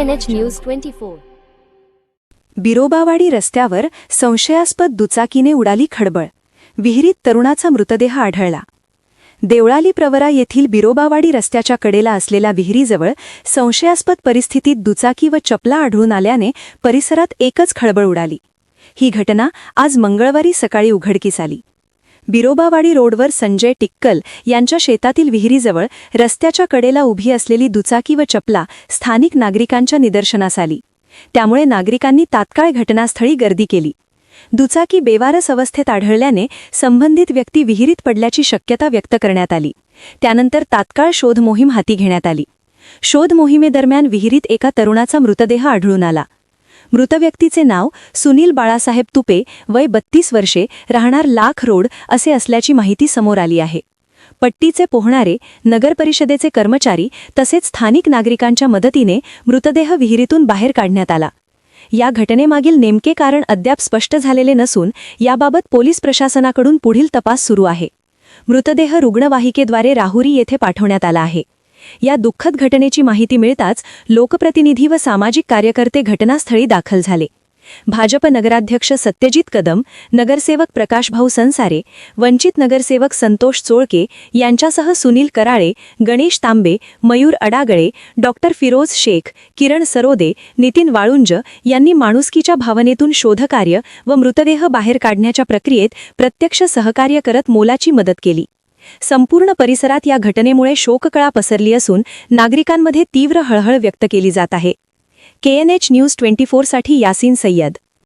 KNH News 24. बिरोबावाडी रस्त्यावर संशयास्पद दुचाकीने उडाली खळबळ. विहिरीत तरुणाचा मृतदेह आढळला. देवळाली प्रवरा येथील बिरोबावाडी रस्त्याच्या कडेला असलेल्या विहिरीजवळ संशयास्पद परिस्थितीत दुचाकी व चपला आढळून आल्याने परिसरात एकच खळबळ उडाली. ही घटना आज मंगळवारी सकाळी उघडकीस आली. बिरोबावाडी रोडवर संजय टिक्कल यांच्या शेतातील विहिरीजवळ रस्त्याच्या कडेला उभी असलेली दुचाकी व चपला स्थानिक नागरिकांच्या निदर्शनास आली. त्यामुळे नागरिकांनी तात्काळ घटनास्थळी गर्दी केली. दुचाकी बेवारस अवस्थेत आढळल्याने संबंधित व्यक्ती विहिरीत पडल्याची शक्यता व्यक्त करण्यात आली. त्यानंतर तात्काळ शोध मोहीम हाती घेण्यात आली. शोध मोहिमेदरम्यान विहिरीत एका तरुणाचा मृतदेह आढळून आला. मृत व्यक्तीचे नाव सुनील बाळासाहेब तुपे, वय 32 वर्षे, राहणार लाख रोड असे असल्याची माहिती समोर आली आहे. पट्टीचे पोहणारे, नगरपरिषदेचे कर्मचारी तसेच स्थानिक नागरिकांच्या मदतीने मृतदेह विहिरीतून बाहेर काढण्यात आला. या घटनेमागील नेमके कारण अद्याप स्पष्ट झालेले नसून याबाबत पोलीस प्रशासनाकडून पुढील तपास सुरू आहे. मृतदेह रुग्णवाहिकेद्वारे राहुरी येथे पाठवण्यात आला आहे. या दुःखद घटनेची माहिती मिळताच लोकप्रतिनिधी व सामाजिक कार्यकर्ते घटनास्थळी दाखल झाले. भाजप नगराध्यक्ष सत्यजित कदम, नगरसेवक प्रकाशभाऊ संसारे, वंचित नगरसेवक संतोष चोळके यांच्यासह सुनील कराळे, गणेश तांबे, मयूर अडागळे, डॉक्टर फिरोज शेख, किरण सरोदे, नितीन वाळुंज यांनी माणुसकीच्या भावनेतून शोधकार्य व मृतदेह बाहेर काढण्याच्या प्रक्रियेत प्रत्यक्ष सहकार्य करत मोलाची मदत केली. संपूर्ण परिसरात या घटनेमुळे शोककळा पसरली असून नागरिकांमध्ये तीव्र हळहळ व्यक्त केली जात आहे. KNH News 24 साठी यासीन सय्यद.